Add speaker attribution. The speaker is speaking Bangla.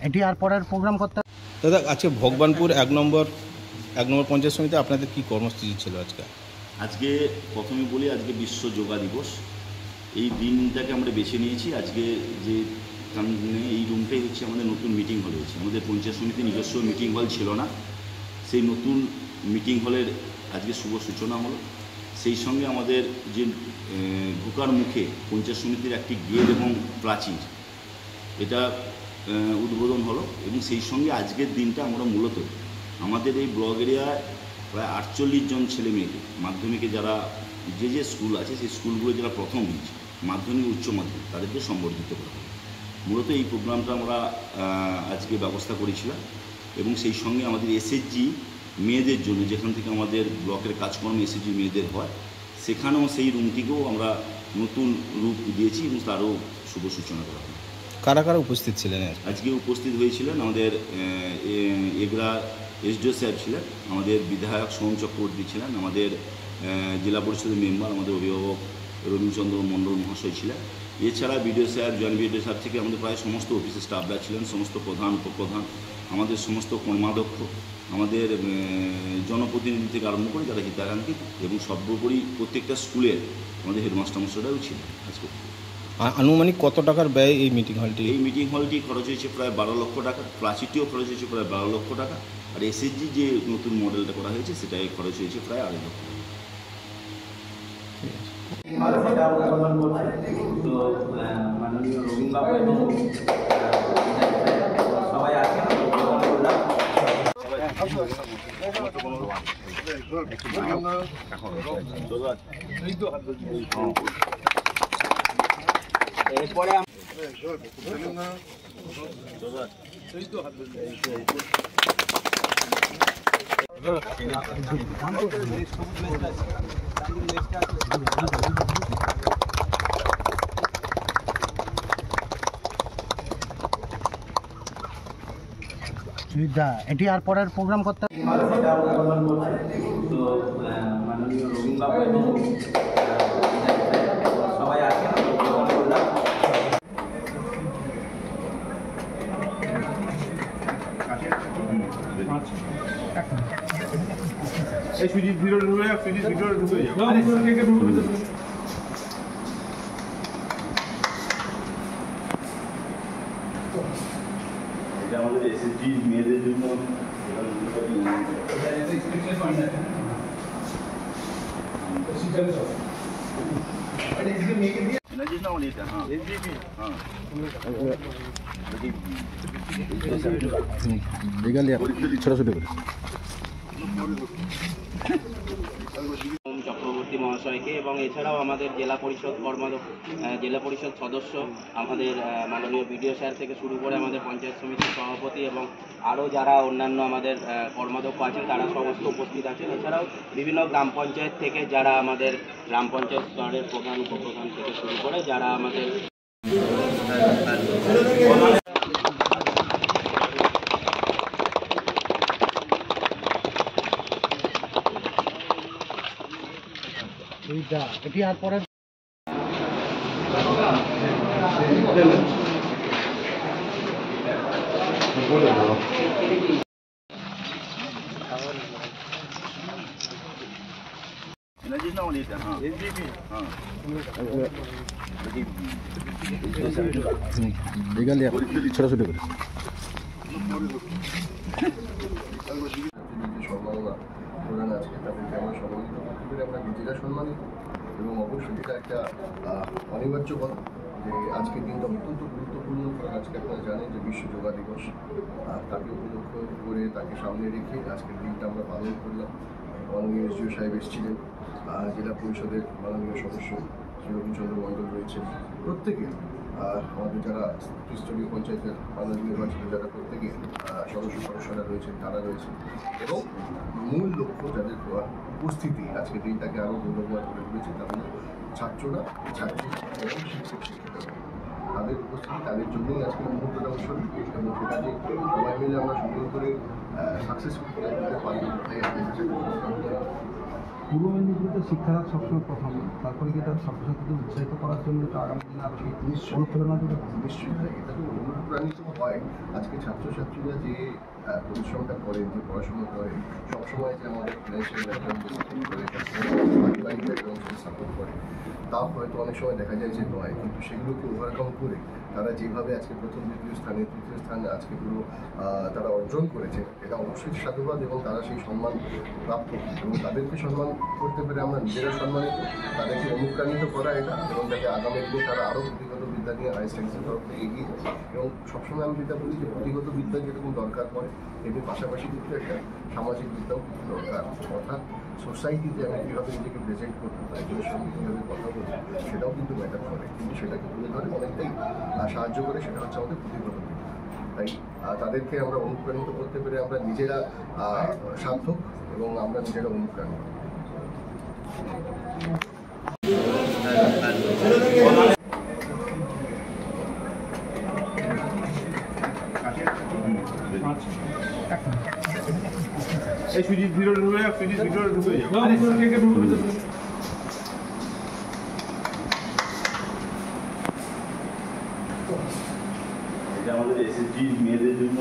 Speaker 1: এটি আর পরের প্রোগ্রাম করতে
Speaker 2: দাদা আজকে ভগবানপুর এক নম্বর পঞ্চায়েত সমিতি আপনাদের কি কর্মসূচি ছিল আজকে
Speaker 3: প্রথমে বলি আজকে বিশ্ব যোগা দিবস। এই দিনটাকে আমরা বেছে নিয়েছি। আজকে যে এই রুমটাই হচ্ছে আমাদের নতুন মিটিং হল হয়েছে। আমাদের পঞ্চায়েত সমিতির নিজস্ব মিটিং হল ছিল না, সেই নতুন মিটিং হলের আজকে শুভ সূচনা হলো। সেই সঙ্গে আমাদের যে ঢোকার মুখে পঞ্চায়েত সমিতির একটি গেট এবং প্রাচীর, এটা উদ্বোধন হলো। এবং সেই সঙ্গে আজকের দিনটা আমরা মূলত আমাদের এই ব্লক এরিয়ায় প্রায় 48 জন ছেলে মেয়েকে মাধ্যমিকে যারা যে স্কুল আছে সেই স্কুলগুলো যারা প্রথম হয়েছে মাধ্যমিক উচ্চ মাধ্যমিক তাদেরকে সম্বর্ধিত করা হয়। মূলত এই প্রোগ্রামটা আমরা আজকে ব্যবস্থা করেছিলাম। এবং সেই সঙ্গে আমাদের এসএইচজি মেয়েদের জন্য, যেখান থেকে আমাদের ব্লকের কাজকর্ম এসএইচজি মেয়েদের হয়, সেখানেও সেই রুমটিকেও আমরা নতুন রূপ দিয়েছি এবং তারও শুভ সূচনা করা হয়।
Speaker 2: কারা কারা উপস্থিত ছিলেন?
Speaker 3: আজকে উপস্থিত হয়েছিলেন আমাদের এগরা এসডিও সাহেব ছিলেন, আমাদের বিধায়ক সোম চক্রবর্তী ছিলেন, আমাদের জেলা পরিষদের মেম্বার আমাদের অভিভাবক রবীন্দ্রচন্দ্র মণ্ডল মহাশয় ছিলেন। এছাড়া বিডিও সাহেব, জয়েন্ট বিডিও সাহেব থেকে আমাদের প্রায় সমস্ত অফিসের স্টাফরা ছিলেন, সমস্ত প্রধান উপপ্রধান, আমাদের সমস্ত কর্মাধ্যক্ষ, আমাদের জনপ্রতিনিধি থেকে আরম্ভ করে যারা হিতাকাঙ্ক্ষী, এবং সর্বোপরি প্রত্যেকটা স্কুলের আমাদের হেডমাস্টার মশাইরাও ছিলেন। আজকে
Speaker 2: আনুমানিক কত টাকার ব্যয় এই মিটিং হলটি?
Speaker 3: এই মিটিং হলটি খরচ হয়েছে প্রায় 12 লক্ষ টাকা, প্রাচীরটিও খরচ হয়েছে প্রায় 12 লক্ষ টাকা, আর এসএইচজি যে নতুন মডেলটা করা হয়েছে সেটাই খরচ হয়েছে প্রায় 2.5 লক্ষ টাকা।
Speaker 1: এরপরে এটি আর পরের প্রোগ্রাম করতে
Speaker 4: সুজিত ভিডিও ঢুকে যাও, সুজিত ভিডিও ঢুকে যাও।
Speaker 3: এটা আমাদের এসএসজি মেয়েদের জন্য
Speaker 2: ছোট ছোট করে
Speaker 5: চক্রবর্তী মহাশয়কে, এবং এছাড়াও আমাদের জেলা পরিষদ সদস্য, আমাদের মাননীয় বিডিও স্যার থেকে শুরু করে আমাদের পঞ্চায়েত সমিতির সভাপতি এবং আরও যারা অন্যান্য আমাদের কর্মাধ্যক্ষ আছেন তারা সমস্ত উপস্থিত আছেন। এছাড়াও বিভিন্ন গ্রাম পঞ্চায়েত থেকে যারা আমাদের গ্রাম পঞ্চায়েত স্তরের প্রধান উপপ্রধান থেকে শুরু করে যারা আমাদের
Speaker 1: এটি আর পরের
Speaker 2: ছোট ছোট করে
Speaker 6: প্রধান আজকে তাদেরকে আমরা সম্মানিত করতে পেরে আমরা নিজেরা সম্মানিত, এবং অবশ্যই এটা একটা অনিবার্য কথা যে আজকের দিনটা অত্যন্ত গুরুত্বপূর্ণ। কারণ আজকে আপনারা জানেন যে বিশ্ব যোগা দিবস, তাকে উপলক্ষ করে তাকে সামনে রেখে আজকের দিনটা আমরা পালন করলাম। মাননীয় এসডিও সাহেব এসেছিলেন, জেলা পরিষদের মাননীয় সদস্য শ্রী রবীন্দ্রচন্দ্র মণ্ডল রয়েছেন, প্রত্যেকে আমাদের যারা ত্রিস্তরীয় পঞ্চায়েতের মাননীয় নির্বাচিত যারা প্রত্যেকে সদস্যরা রয়েছেন তারা রয়েছে, এবং মূল লক্ষ্য যাদের উপস্থিতি আজকে দিনটাকে আরও গৌরবময় করে তুলেছে তাদের ছাত্ররা, ছাত্রী এবং শিক্ষক শিক্ষিকারা। তাদের উপস্থিতি, তাদের জন্যই আজকে মুহূর্তটা উৎসর্গ, এবং সেটাকে সবাই মিলে আমরা সুন্দর করে সাকসেসফুল করে তুলতে পারি। তাই
Speaker 7: পূর্ব মেদিনীপুরে তো শিক্ষার সবসময় প্রথম, তারপরে কি তার ছাত্রছাত্রীদের উৎসাহিত করার জন্য তো আগামী দিনে আরও সেই অনুপ্রেরণা দেবে।
Speaker 6: নিশ্চয়ই এটা তো অনুপ্রাণিত হয়। আজকে ছাত্রছাত্রীরা যে পরিশ্রমটা করেন, যে পড়াশোনা করেন, সবসময় যে আমাদের ফিনান্সিয়াল ব্যাকগ্রাউন্ড সাপোর্ট করে, পারিবারিক ব্যাকগ্রাউন্ড সাপোর্ট করে, তা হয়তো অনেক সময় দেখা যায় যে নয়, কিন্তু সেগুলোকে ওভারকাম করে তারা যেভাবে আজকে প্রথম দ্বিতীয় স্থানে তৃতীয় স্থানে আজকে পুরো তারা অর্জন করেছে, এটা অবশ্যই সাধুবাদ, এবং তারা সেই সম্মান প্রাপ্ত, এবং তাদেরকে সম্মান করতে পেরে আমরা নিজেরা সম্মানিত, তাদেরকে অনুপ্রাণিত করা এটা, এবং যাতে আগামী দিনে তারা আরও পুঁথিগত বিদ্যা নিয়ে হাই স্ট্যান্ডার্ডের তরফে এগিয়ে যায়। এবং সবসময় আমি যেটা বলি যে পুঁথিগত বিদ্যা যেরকম দরকার পড়ে, এর পাশাপাশি কিন্তু একটা সামাজিক বিদ্যাও কিন্তু দরকার, অর্থাৎ সোসাইটিতে আমি কীভাবে নিজেকে প্রেজেন্ট করতে পারি, এগুলোর সঙ্গে কীভাবে কথা বলতে, সেটাও কিন্তু ম্যাটার করে, কিন্তু সেটাকে তুলে ধরে অনেকটাই সাহায্য করে, সেটা হচ্ছে আমাদের পুঁথিগত বিদ্যা। তাই তাদেরকে আমরা অনুপ্রাণিত করতে পেরে আমরা নিজেরা সার্থক, এবং আমরা নিজেরা অনুপ্রাণিত।
Speaker 4: এই সুজিত ভিতরে ঢুকে যাও, সুজিত ভিতরে ঢুকে যাও।
Speaker 3: এটা আমাদের এসএসজি মেয়েদের জন্য